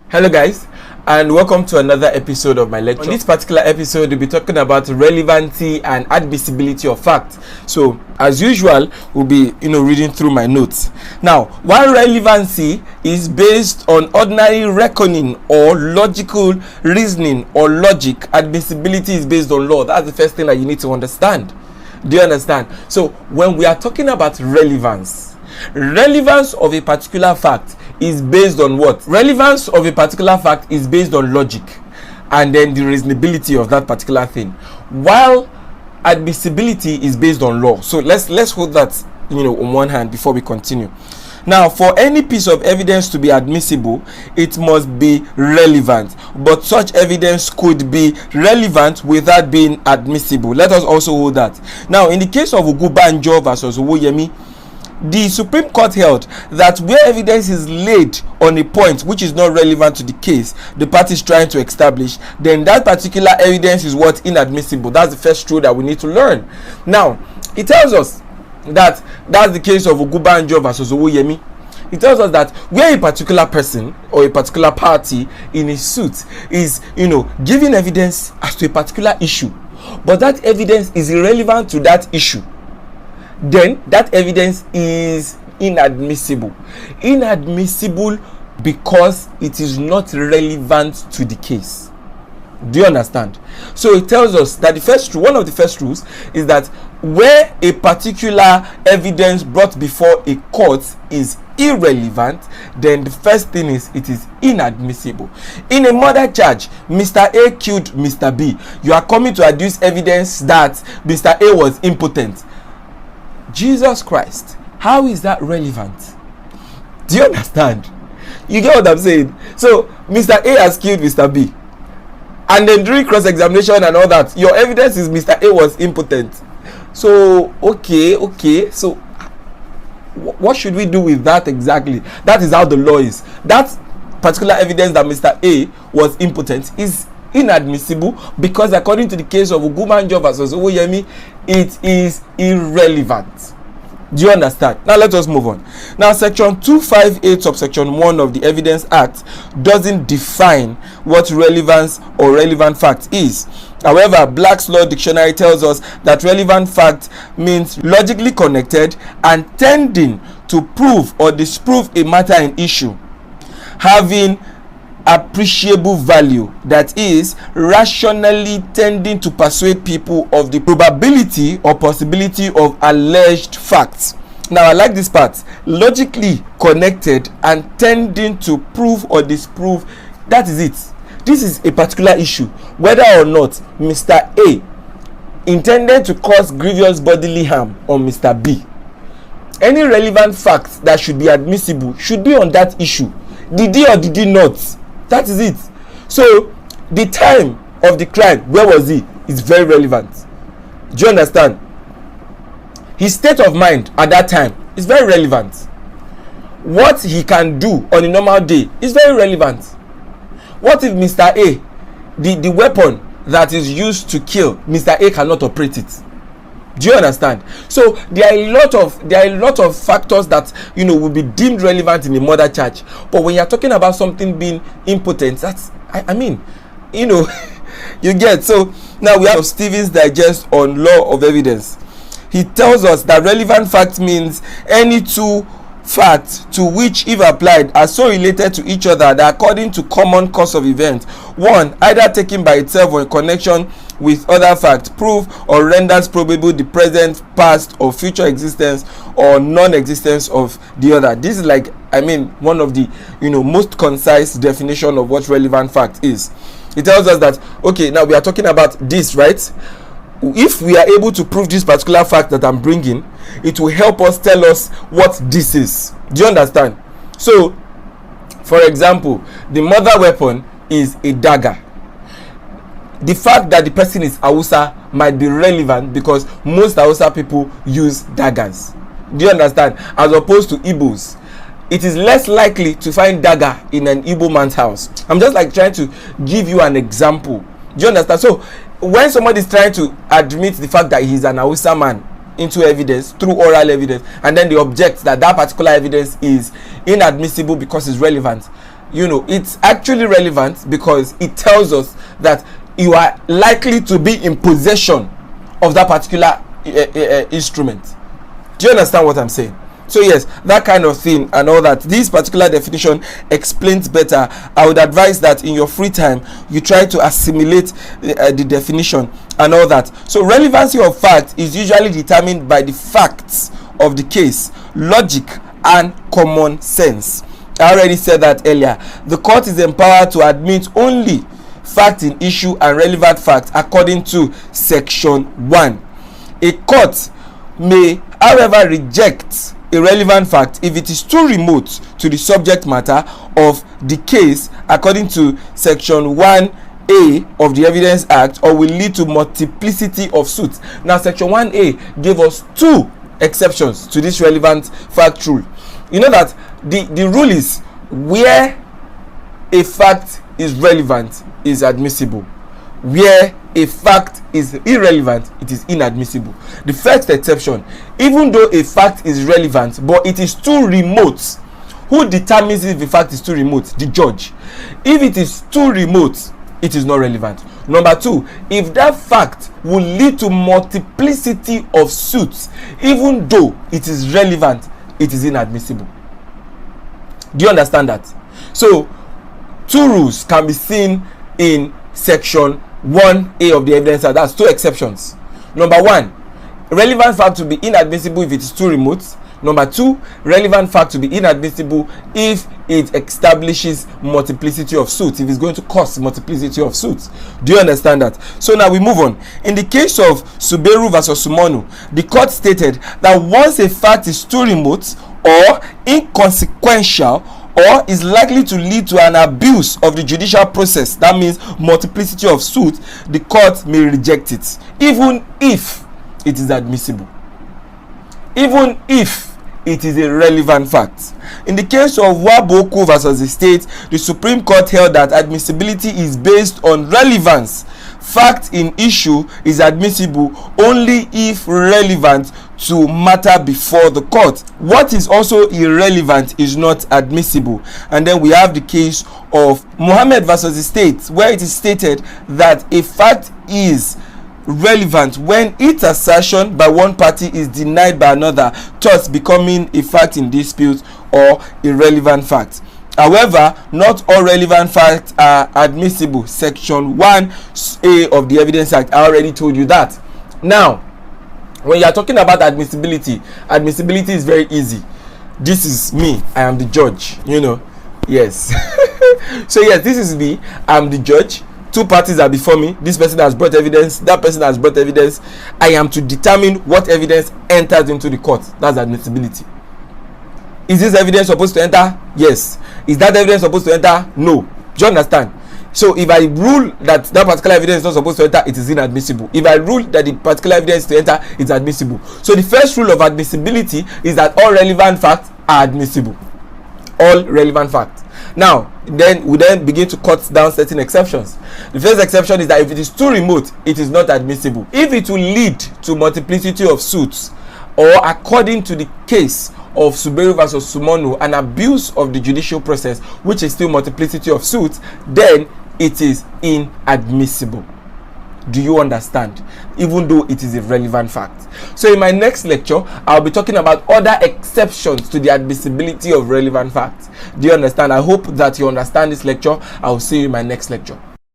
Hello guys, and welcome to another episode of my lecture. In this particular episode, we'll be talking about relevancy and admissibility of fact. So, as usual, we'll be reading through my notes. Now, while relevancy is based on ordinary reckoning or logical reasoning or logic, admissibility is based on law. That's the first thing that you need to understand. Do you understand? So, when we are talking about relevance of a particular fact is based on what? Relevance of a particular fact is based on logic and then the reasonability of that particular thing, while admissibility is based on law. So let's hold that on one hand before we continue. Now, for any piece of evidence to be admissible, it must be relevant, but such evidence could be relevant without being admissible. Let us also hold that. Now, in the case of Ogunbanjo versus Owoyemi, the Supreme Court held that where evidence is laid on a point which is not relevant to the case the party is trying to establish, then that particular evidence is what? Inadmissible. That's the first rule that we need to learn. Now, it tells us that that's the case of Ogunbanjo versus Owoyemi. It tells us that where a particular person or a particular party in a suit is, giving evidence as to a particular issue, but that evidence is irrelevant to that issue, then that evidence is inadmissible. Inadmissible because it is not relevant to the case. Do you understand? So it tells us that one of the first rules is that where a particular evidence brought before a court is irrelevant, then the first thing is it is inadmissible. In a murder charge, Mr. A killed Mr. B. You are coming to adduce evidence that Mr. A was impotent. Jesus Christ, how is that relevant? Do you understand? You get what I'm saying? So Mr. A has killed Mr. B, and then during cross-examination and all that, your evidence is Mr. A was impotent. So okay, so what should we do with that exactly? That is how the law is. That particular evidence that Mr. A was impotent is inadmissible because according to the case of Ogunbanjo versus Owoyemi, it is irrelevant. Do you understand? Now let us move on. Now, section 258 subsection 1 of the Evidence Act doesn't define what relevance or relevant fact is. However, Black's Law Dictionary tells us that relevant fact means logically connected and tending to prove or disprove a matter in issue, having appreciable value, that is, rationally tending to persuade people of the probability or possibility of alleged facts. Now, I like this part. Logically connected and tending to prove or disprove. That is it. This is a particular issue, whether or not Mr. A intended to cause grievous bodily harm on Mr. B. Any relevant fact that should be admissible should be on that issue. Did he or did he not? That is it. So the time of the crime, where was he, is very relevant. Do you understand? His state of mind at that time is very relevant. What he can do on a normal day is very relevant. What if Mr. A, the weapon that is used to kill Mr. A, cannot operate it? Do you understand? So there are a lot of factors that will be deemed relevant in a murder charge. But when you're talking about something being impotent, that's you get. So now we have Stevens Digest on law of evidence. He tells us that relevant fact means any two facts to which, if applied, are so related to each other that according to common cause of event, one, either taken by itself or in connection with other facts, prove or renders probable the present, past, or future existence or non-existence of the other. This is one of the most concise definition of what relevant fact is. It tells us that, okay, now we are talking about this, right? If we are able to prove this particular fact that I'm bringing, it will help us tell us what this is. Do you understand? So, for example, the murder weapon is a dagger. The fact that the person is Hausa might be relevant because most Hausa people use daggers. Do you understand? As opposed to Igbos, it is less likely to find dagger in an Igbo man's house. I'm just trying to give you an example. Do you understand? So when somebody is trying to admit the fact that he's an Hausa man into evidence through oral evidence, and then they object that particular evidence is inadmissible because it's relevant, it's actually relevant because it tells us that you are likely to be in possession of that particular instrument. Do you understand what I'm saying? So yes, that kind of thing and all that. This particular definition explains better. I would advise that in your free time you try to assimilate the definition and all that. So relevancy of fact is usually determined by the facts of the case, logic and common sense. I already said that earlier. The court is empowered to admit only fact in issue and relevant facts according to section 1. A court may, however, reject a relevant fact if it is too remote to the subject matter of the case according to section 1A of the Evidence Act, or will lead to multiplicity of suits. Now section 1A gave us 2 exceptions to this relevant fact rule. You know that the rule is where a fact is relevant is admissible, where a fact is irrelevant it is inadmissible. The first exception, even though a fact is relevant but it is too remote, who determines if the fact is too remote? The judge. If it is too remote, it is not relevant. Number 2, if that fact will lead to multiplicity of suits, even though it is relevant, it is inadmissible. Do you understand that? So 2 rules can be seen in section 1A of the Evidence Act. That's 2 exceptions. Number 1, relevant fact to be inadmissible if it is too remote. Number 2, relevant fact to be inadmissible if it establishes multiplicity of suits, if it's going to cause multiplicity of suits. Do you understand that? So now we move on. In the case of Suberu versus Sumonu, the court stated that once a fact is too remote or inconsequential or is likely to lead to an abuse of the judicial process, that means multiplicity of suits, the court may reject it, even if it is admissible, even if it is a relevant fact. In the case of Waboku versus the state, the Supreme Court held that admissibility is based on relevance. Fact in issue is admissible only if relevant to matter before the court. What is also irrelevant is not admissible. And then we have the case of Mohammed versus the state, where it is stated that a fact is relevant when its assertion by one party is denied by another, thus becoming a fact in dispute or irrelevant fact. However, not all relevant facts are admissible. Section 1A of the Evidence Act, I already told you that. Now, when you are talking about admissibility is very easy. This is me, I am the judge, yes. So yes, this is me, I'm the judge. 2 parties are before me. This person has brought evidence, that person has brought evidence. I am to determine what evidence enters into the court. That's admissibility. Is this evidence supposed to enter? Yes. Is that evidence supposed to enter? No. Do you understand? So if I rule that particular evidence is not supposed to enter, it is inadmissible. If I rule that the particular evidence is to enter, it's admissible. So the first rule of admissibility is that all relevant facts are admissible. All relevant facts. Now, then we begin to cut down certain exceptions. The first exception is that if it is too remote, it is not admissible. If it will lead to multiplicity of suits, or according to the case of Suberu versus Sumonu, an abuse of the judicial process, which is still multiplicity of suits, then it is inadmissible. Do you understand? Even though it is a relevant fact. So in my next lecture, I'll be talking about other exceptions to the admissibility of relevant facts. Do you understand? I hope that you understand this lecture. I'll see you in my next lecture.